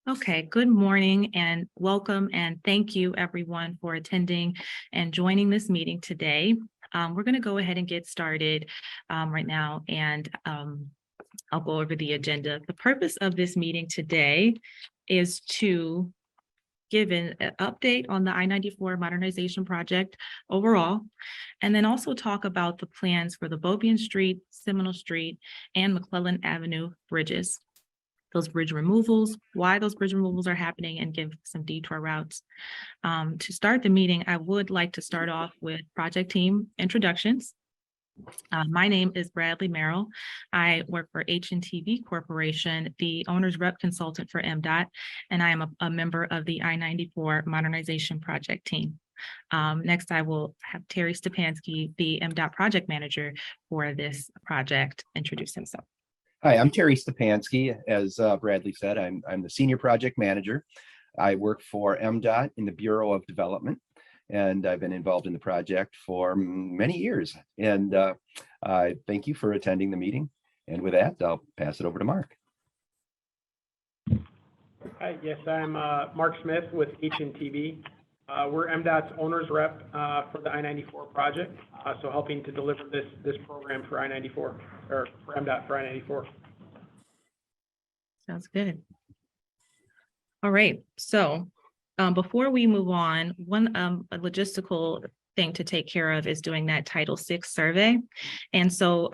Okay, good morning and welcome and thank you everyone for attending and joining this meeting today. We're going to go ahead and get started right now, and I'll go over the agenda. The purpose of this meeting today is to give an update on the I-94 modernization project overall, and then also talk about the plans for the Beaubien Street, Seminole Street, and McClellan Avenue bridges. Those bridge removals, why those bridge removals are happening, and give some detour routes. To start the meeting, I would like to start off with project team introductions. My name is Bradley Merrill. I work for HNTV Corporation, the owner's rep consultant for MDOT, and I am a member of the I-94 modernization project team. Next, I will have Terry Stepanski, the MDOT project manager for this project, introduce himself. Hi, I'm Terry Stepanski. As Bradley said, I'm the senior project manager. I work for MDOT in the Bureau of Development, and I've been involved in the project for many years. And I thank you for attending the meeting. And with that, I'll pass it over to Mark. Hi, yes, I'm Mark Smith with HNTV. We're MDOT's owner's rep for the I-94 project, so helping to deliver this program for I-94, or for MDOT for I-94. Sounds good. All right, so before we move on, a logistical thing to take care of is doing that Title VI survey. And so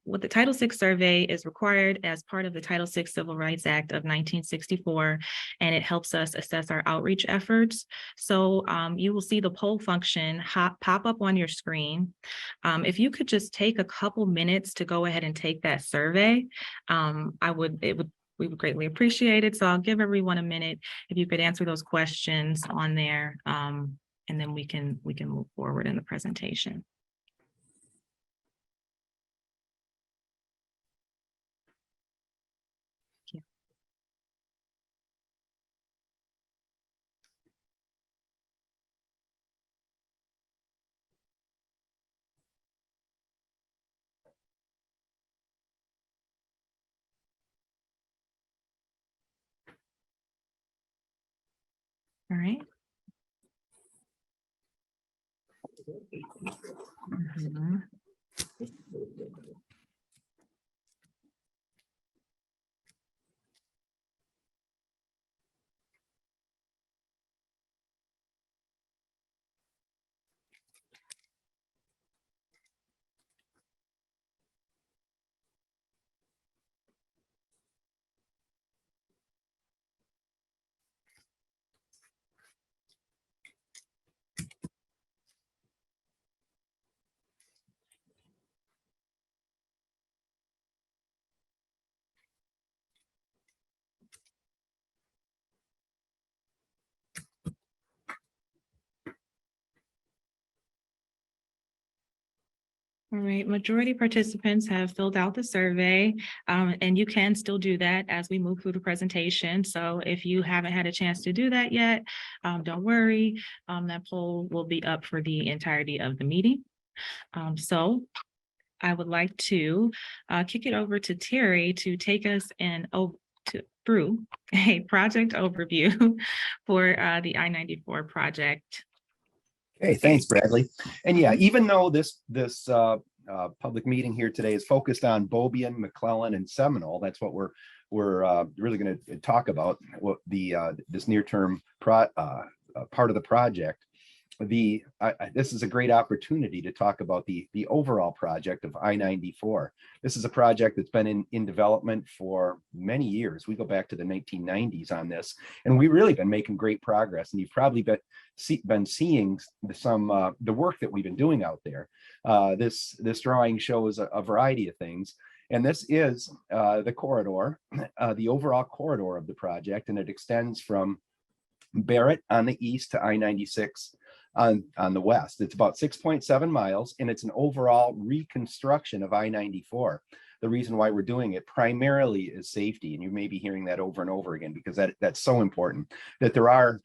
what the Title VI survey is required as part of the Title VI Civil Rights Act of 1964, and it helps us assess our outreach efforts. So you will see the poll function pop up on your screen. If you could just take a couple minutes to go ahead and take that survey, we would greatly appreciate it. So I'll give everyone a minute if you could answer those questions on there. And then we can move forward in the presentation. Thank you. All right. Mm-hmm. All right, majority participants have filled out the survey, and you can still do that as we move through the presentation. So if you haven't had a chance to do that yet, don't worry, that poll will be up for the entirety of the meeting. So I would like to kick it over to Terry to take us through a project overview for the I-94 project. Hey, thanks, Bradley. And yeah, even though this public meeting here today is focused on Beaubien, McClellan, and Seminole, that's what we're really going to talk about. What this near-term part of the project. This is a great opportunity to talk about the overall project of I-94. This is a project that's been in development for many years. We go back to the 1990s on this, and we've really been making great progress. And you've probably been seeing the work that we've been doing out there. This drawing shows a variety of things. And this is the corridor, the overall corridor of the project, and it extends from Barrett on the east to I-96 on the west. It's about 6.7 miles, and it's an overall reconstruction of I-94. The reason why we're doing it primarily is safety, and you may be hearing that over and over again because that's so important, that there are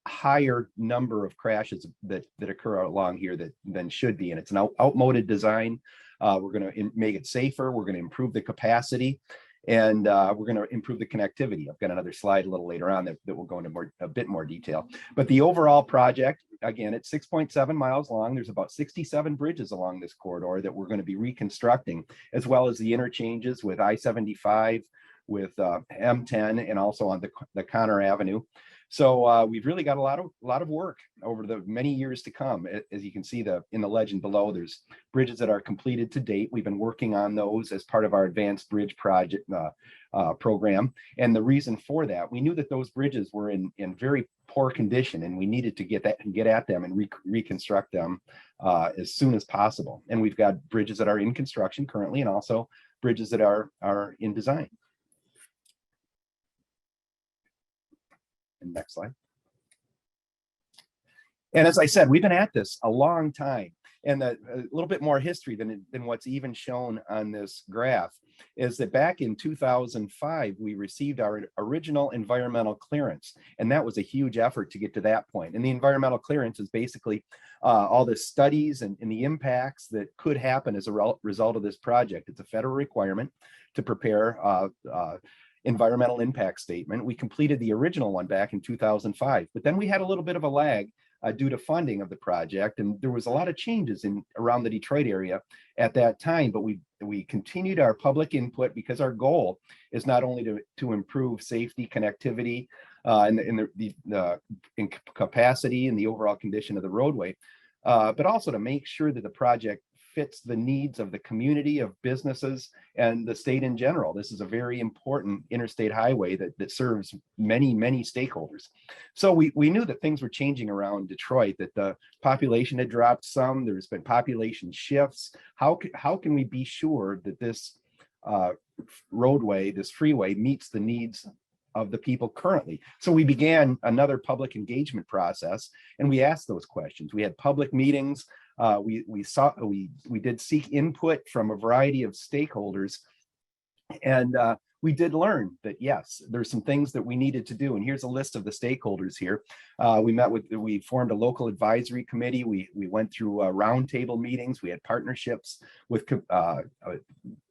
higher number of crashes that occur along here than should be, and it's an outmoded design. We're going to make it safer. We're going to improve the capacity. And we're going to improve the connectivity. I've got another slide a little later on that will go into a bit more detail. But the overall project, again, it's 6.7 miles long. There's about 67 bridges along this corridor that we're going to be reconstructing, as well as the interchanges with I-75, with M10, and also on the Connor Avenue. So we've really got a lot of work over the many years to come. As you can see in the legend below, there's bridges that are completed to date. We've been working on those as part of our advanced bridge project program. And the reason for that, we knew that those bridges were in very poor condition, and we needed to get at them and reconstruct them as soon as possible. And we've got bridges that are in construction currently, and also bridges that are in design. Next slide. And as I said, we've been at this a long time, and a little bit more history than what's even shown on this graph is that back in 2005, we received our original environmental clearance, and that was a huge effort to get to that point. And the environmental clearance is basically all the studies and the impacts that could happen as a result of this project. It's a federal requirement to prepare environmental impact statement. We completed the original one back in 2005, but then we had a little bit of a lag due to funding of the project, and there was a lot of changes around the Detroit area at that time. But we continued our public input, because our goal is not only to improve safety, connectivity, and the capacity and the overall condition of the roadway, but also to make sure that the project fits the needs of the community, of businesses, and the state in general. This is a very important interstate highway that serves many stakeholders. So we knew that things were changing around Detroit, that the population had dropped some. There's been population shifts. How can we be sure that this roadway, this freeway, meets the needs of the people currently? So we began another public engagement process, and we asked those questions. We had public meetings. We did seek input from a variety of stakeholders, and we did learn that yes, there's some things that we needed to do. And here's a list of the stakeholders here. We formed a local advisory committee. We went through roundtable meetings. We had partnerships with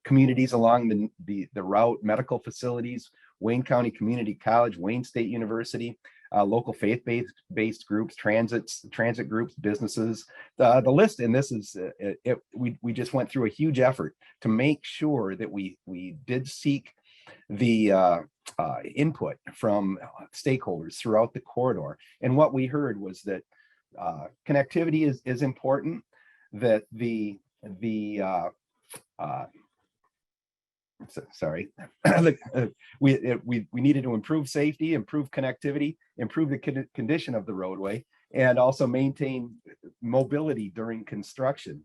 communities along the route, medical facilities, Wayne County Community College, Wayne State University, local faith-based groups, transit groups, businesses, the list. And this is, we just went through a huge effort to make sure that we did seek the input from stakeholders throughout the corridor. And what we heard was that connectivity is important, that we needed to improve safety, improve connectivity, improve the condition of the roadway, and also maintain mobility during construction.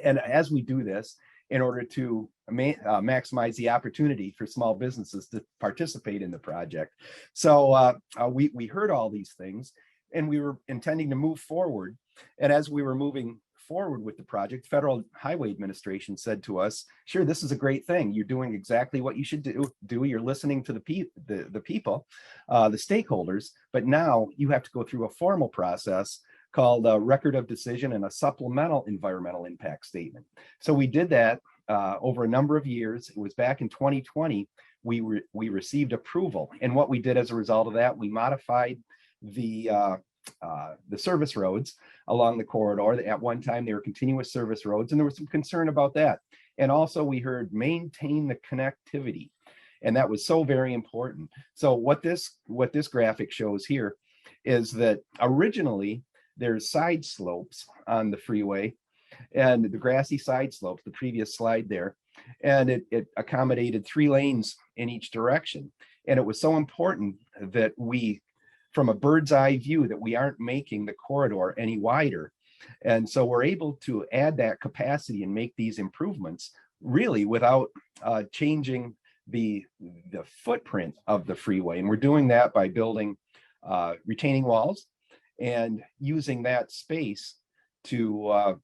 And as we do this, in order to maximize the opportunity for small businesses to participate in the project. So we heard all these things, and we were intending to move forward. And as we were moving forward with the project, Federal Highway Administration said to us, sure, this is a great thing. You're doing exactly what you should do. You're listening to the people, the stakeholders, but now you have to go through a formal process called a record of decision and a supplemental environmental impact statement. So we did that over a number of years. It was back in 2020, we received approval. And what we did as a result of that, we modified the service roads along the corridor. At one time, they were continuous service roads, and there was some concern about that. And also we heard maintain the connectivity, and that was so very important. So what this graphic shows here is that originally there's side slopes on the freeway, and the grassy side slopes, the previous slide there, and it accommodated 3 lanes in each direction. And it was so important that we, from a bird's eye view, that we aren't making the corridor any wider. And so we're able to add that capacity and make these improvements really without changing the footprint of the freeway. And we're doing that by building retaining walls and using that space to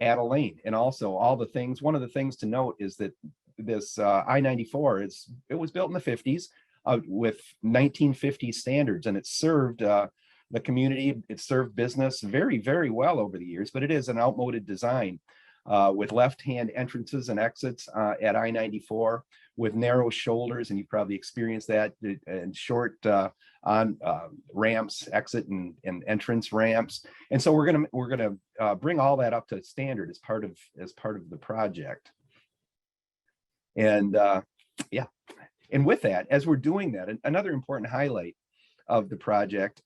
add a lane. And also all the things, one of the things to note is that this I-94 it was built in the 50s with 1950s standards, and it served the community, it served business very, very well over the years, but it is an outmoded design with left-hand entrances and exits at I-94, with narrow shoulders, and you probably experienced that, and short on ramps, exit and entrance ramps. And so we're gonna bring all that up to standard as part of the project. And yeah, and with that, as we're doing that, another important highlight of the project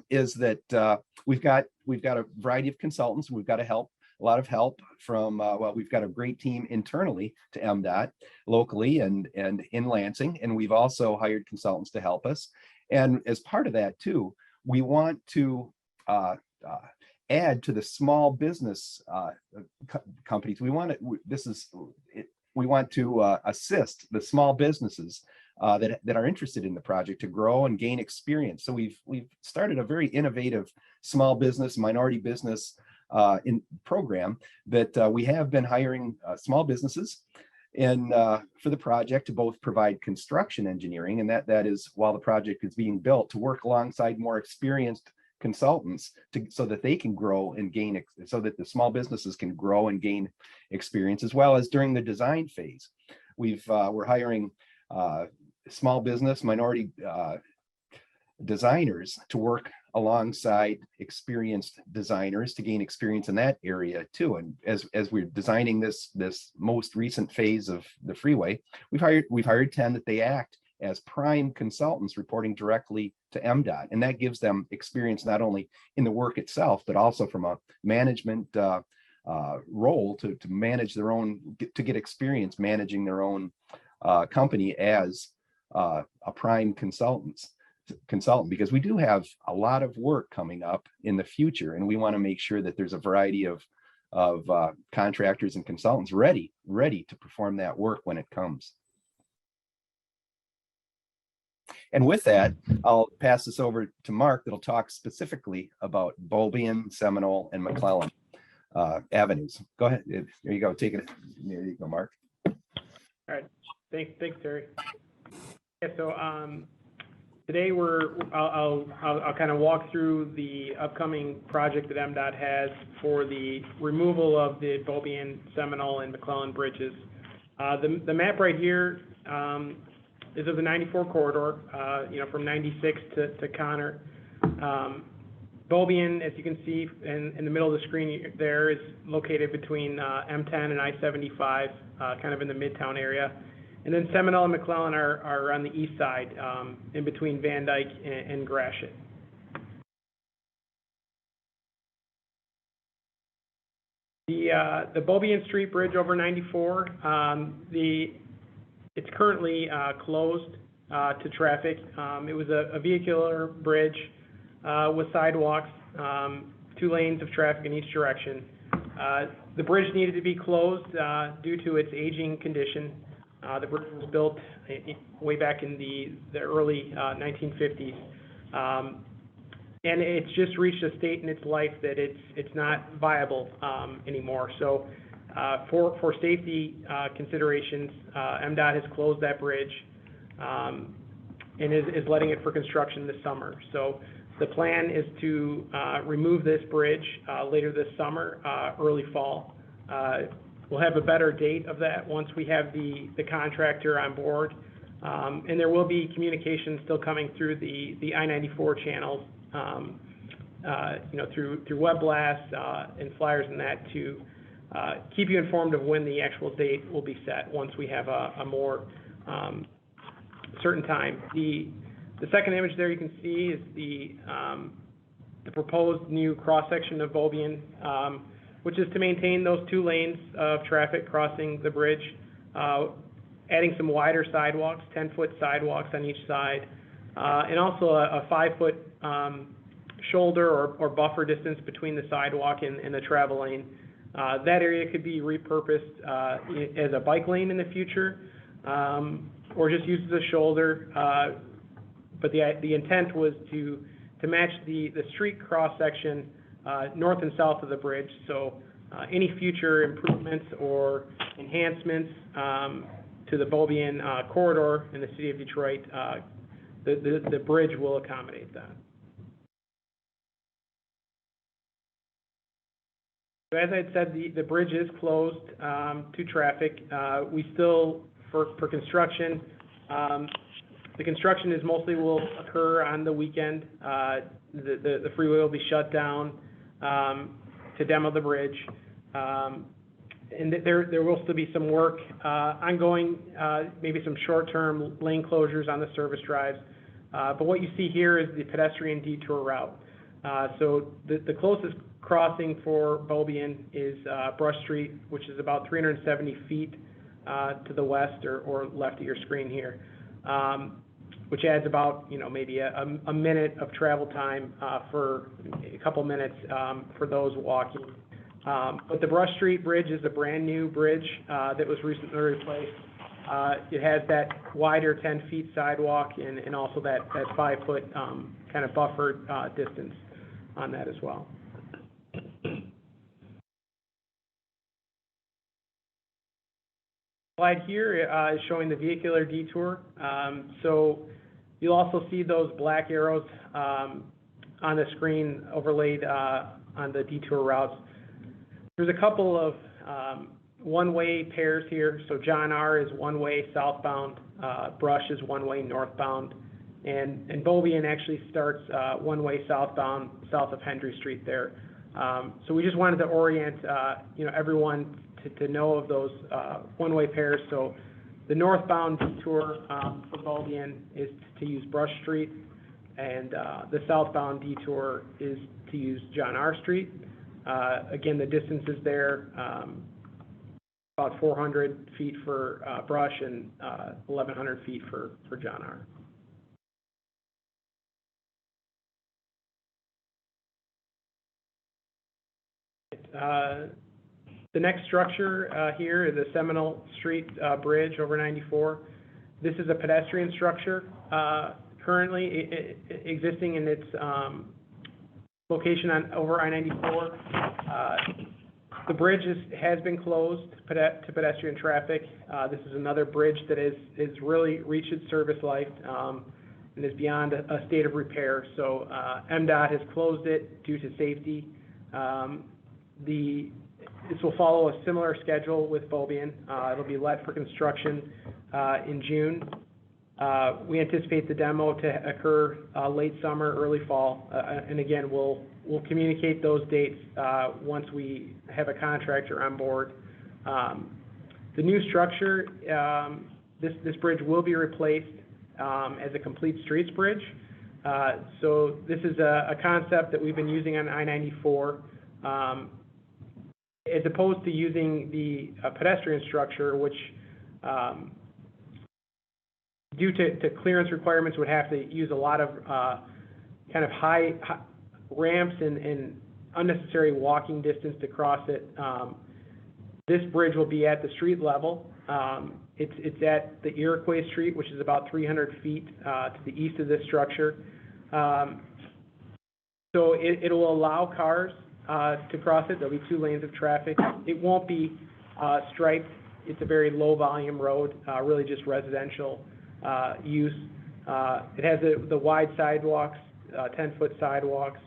is that we've got a variety of consultants. We've got a lot of help from well, we've got a great team internally to MDOT locally and in Lansing, and we've also hired consultants to help us. And as part of that too, we want to add to the small business companies. We want to assist the small businesses that are interested in the project to grow and gain experience. So we've started a very innovative small business, minority business in program that we have been hiring small businesses and for the project to both provide construction engineering, and that is while the project is being built, to work alongside more experienced consultants so that they can grow and gain, so that the small businesses can grow and gain experience, as well as during the design phase. We're hiring small business minority designers to work alongside experienced designers to gain experience in that area too. And as we're designing this most recent phase of the freeway, we've hired 10 that they act as prime consultants reporting directly to MDOT, and that gives them experience not only in the work itself but also from a management role to manage their own, to get experience managing their own company as a prime consultant, because we do have a lot of work coming up in the future, and we want to make sure that there's a variety of contractors and consultants ready to perform that work when it comes. And with that, I'll pass this over to Mark that'll talk specifically about Beaubien, Seminole, and McClellan avenues. Go ahead. There you go. Take it. There you go, Mark. All right. Thanks, Terry. Yeah, so today I'll kind of walk through the upcoming project that MDOT has for the removal of the Beaubien, Seminole, and McClellan bridges. The map right here is of the 94 corridor, from 96 to Connor. Beaubien, as you can see in the middle of the screen there, is located between M10 and I-75, kind of in the Midtown area. And then Seminole and McClellan are on the east side, in between Van Dyke and Gratiot. The Beaubien Street Bridge over 94, it's currently closed to traffic. It was a vehicular bridge with sidewalks, 2 lanes of traffic in each direction. The bridge needed to be closed due to its aging condition. The bridge was built way back in the early 1950s. And it's just reached a state in its life that it's not viable anymore. So for safety considerations, MDOT has closed that bridge and is letting it for construction this summer. So the plan is to remove this bridge later this summer, early fall. We'll have a better date of that once we have the contractor on board. And there will be communication still coming through the I-94 channels, through web blasts and flyers and that to keep you informed of when the actual date will be set once we have a more certain time. The second image there you can see is the proposed new cross-section of Beaubien, which is to maintain those 2 lanes of traffic crossing the bridge, adding some wider sidewalks, 10-foot sidewalks on each side, and also a 5-foot shoulder or buffer distance between the sidewalk and the travel lane. That area could be repurposed as a bike lane in the future, or just use as a shoulder. But the intent was to match the street cross-section north and south of the bridge. So any future improvements or enhancements to the Beaubien corridor in the city of Detroit, the bridge will accommodate that. So as I had said, the bridge is closed to traffic. We still for construction, the construction is mostly will occur on the weekend. The freeway will be shut down to demo the bridge. And there will still be some work ongoing, maybe some short-term lane closures on the service drives. But what you see here is the pedestrian detour route. So the closest crossing for Beaubien is Brush Street, which is about 370 feet to the west or left of your screen here, which adds about, maybe a minute of travel time for a couple minutes for those walking. But the Brush Street Bridge is a brand new bridge that was recently replaced. It has that wider 10 feet sidewalk and also that 5 foot kind of buffered distance on that as well. Slide here is showing the vehicular detour. So you'll also see those black arrows on the screen overlaid on the detour routes. There's a couple of one-way pairs here. So John R. is one-way southbound, Brush is one-way northbound, and Beaubien actually starts one-way southbound south of Hendry Street there. So we just wanted to orient everyone to know of those one-way pairs. So the northbound detour for Beaubien is to use Brush Street, and the southbound detour is to use John R. Street. Again, the distance is there, about 400 feet for Brush and 1,100 feet for John R. The next structure here is the Seminole Street Bridge over 94. This is a pedestrian structure currently existing in its location over I-94. The bridge has been closed to pedestrian traffic. This is another bridge that is really reached its service life and is beyond a state of repair. So MDOT has closed it due to safety. This will follow a similar schedule with Beaubien. It'll be let for construction in June. We anticipate the demo to occur late summer, early fall, and again, we'll communicate those dates once we have a contractor on board. The new structure, this bridge will be replaced as a complete streets bridge. So this is a concept that we've been using on I-94. As opposed to using the pedestrian structure, which due to clearance requirements would have to use a lot of kind of high ramps and unnecessary walking distance to cross it. This bridge will be at the street level. It's at the Iroquois Street, which is about 300 feet to the east of this structure. So it will allow cars to cross it. There'll be 2 lanes of traffic. It won't be striped. It's a very low volume road, really just residential use. It has the wide sidewalks, 10-foot sidewalks.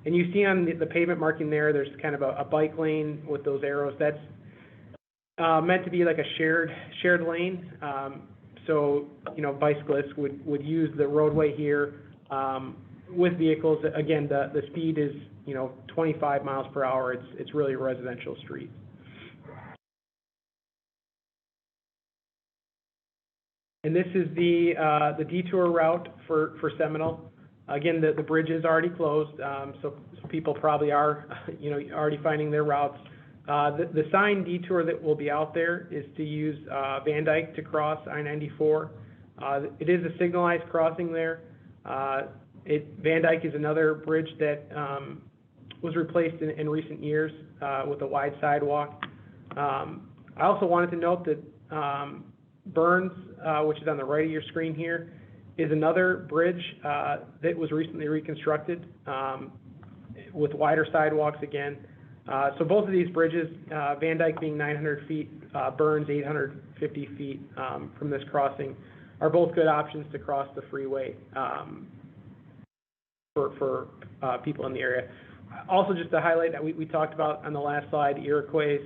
And you see on the pavement marking there, there's kind of a bike lane with those arrows. That's meant to be like a shared lane. So, bicyclists would use the roadway here with vehicles. Again, the speed is 25 miles per hour. It's really a residential street. And this is the detour route for Seminole. Again, the bridge is already closed, so people probably are already finding their routes. The signed detour that will be out there is to use Van Dyke to cross I-94. It is a signalized crossing there. Van Dyke is another bridge that was replaced in recent years with a wide sidewalk. I also wanted to note that Burns, which is on the right of your screen here, is another bridge that was recently reconstructed with wider sidewalks again. So both of these bridges, Van Dyke being 900 feet, Burns 850 feet from this crossing, are both good options to cross the freeway for people in the area. Also, just to highlight that we talked about on the last slide, Iroquois.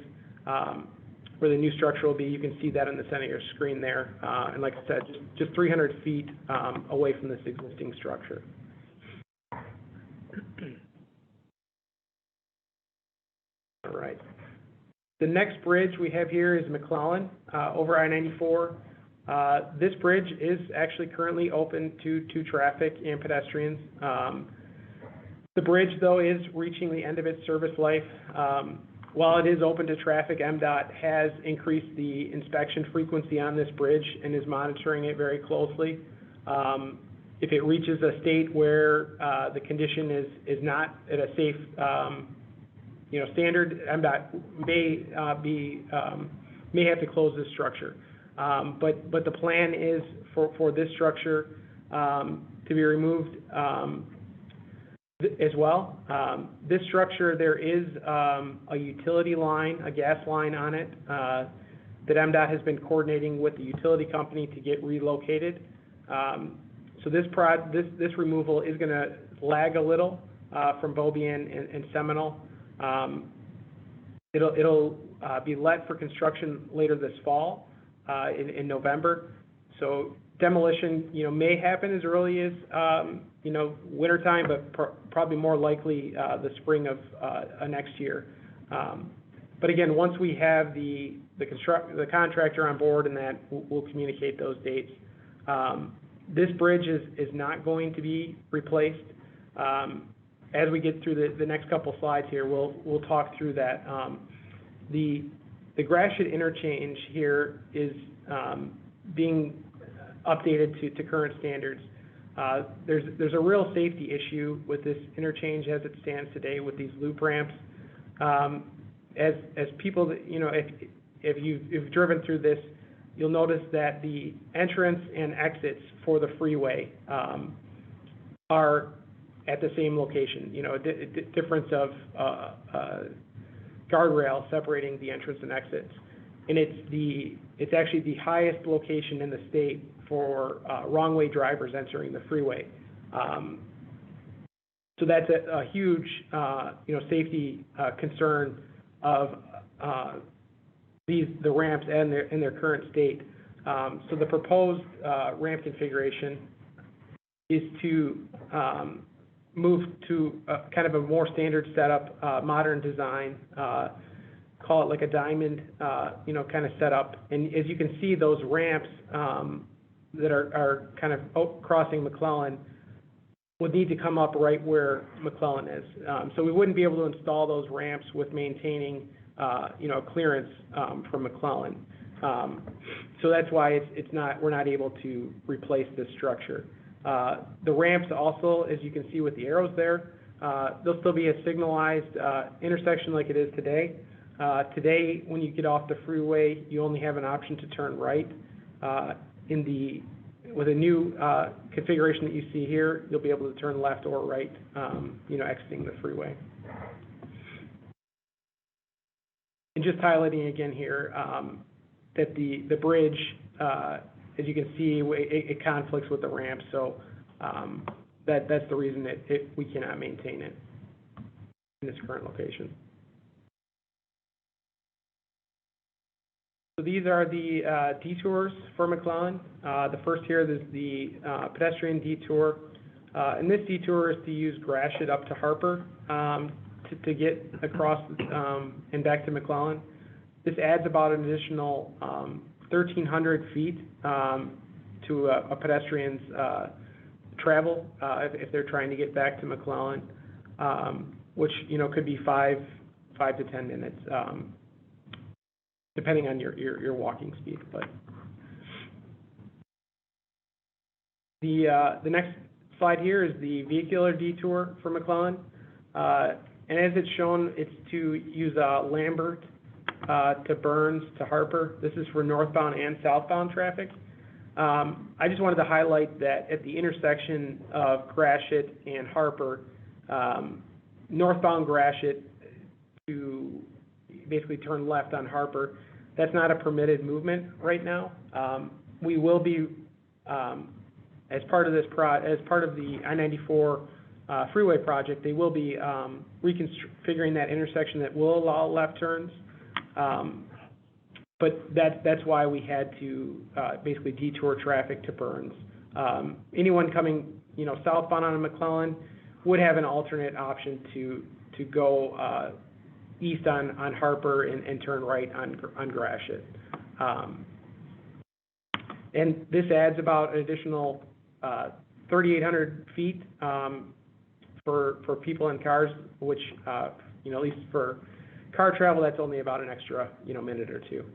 where the new structure will be. You can see that in the center of your screen there. And like I said, just 300 feet away from this existing structure. All right. The next bridge we have here is McClellan over I-94. This bridge is actually currently open to traffic and pedestrians. The bridge, though, is reaching the end of its service life. While it is open to traffic, MDOT has increased the inspection frequency on this bridge and is monitoring it very closely. If it reaches a state where the condition is not at a safe standard, MDOT may have to close this structure. But the plan is for this structure to be removed as well. This structure, there is a utility line, a gas line on it that MDOT has been coordinating with the utility company to get relocated. So this removal is going to lag a little from Beaubien and Seminole. It'll be let for construction later this fall in November. So demolition, may happen as early as wintertime, but probably more likely the spring of next year. But again, once we have the contractor on board, and that we'll communicate those dates. This bridge is not going to be replaced. As we get through the next couple slides here, we'll talk through that. The Gratiot interchange here is being updated to current standards. There's a real safety issue with this interchange as it stands today with these loop ramps. As people that, if you've driven through this, you'll notice that the entrance and exits for the freeway are at the same location. A difference of guardrail separating the entrance and exits, and it's actually the highest location in the state for wrong-way drivers entering the freeway. So that's a huge, safety concern of the ramps and their current state. So the proposed ramp configuration is to move to kind of a more standard setup, modern design, call it like a diamond, kind of setup. And as you can see, those ramps that are kind of crossing McClellan would need to come up right where McClellan is. So we wouldn't be able to install those ramps with maintaining, clearance from McClellan. So that's why we're not able to replace this structure. The ramps also, as you can see with the arrows there, there'll still be a signalized intersection like it is today. Today, when you get off the freeway, you only have an option to turn right. With a new configuration that you see here, you'll be able to turn left or right, exiting the freeway. And just highlighting again here that the bridge, as you can see, it conflicts with the ramp, so that's the reason that we cannot maintain it in its current location. So these are the detours for McClellan. The first here is the pedestrian detour. And this detour is to use Gratiot up to Harper to get across and back to McClellan. This adds about an additional 1,300 feet to a pedestrian's travel if they're trying to get back to McClellan, which could be 5 to 10 minutes. Depending on your walking speed. But the next slide here is the vehicular detour for McClellan. And as it's shown, it's to use Lambert to Burns to Harper. This is for northbound and southbound traffic. I just wanted to highlight that at the intersection of Gratiot and Harper, northbound Gratiot to basically turn left on Harper, that's not a permitted movement right now. We will be, as part of the I-94 freeway project, they will be reconfiguring that intersection that will allow left turns. but that's why we had to basically detour traffic to Burns. Anyone coming, southbound on McClellan would have an alternate option to go east on Harper and turn right on Gratiot. And this adds about an additional 3,800 feet for people and cars, which, at least for car travel, that's only about an extra, minute or two.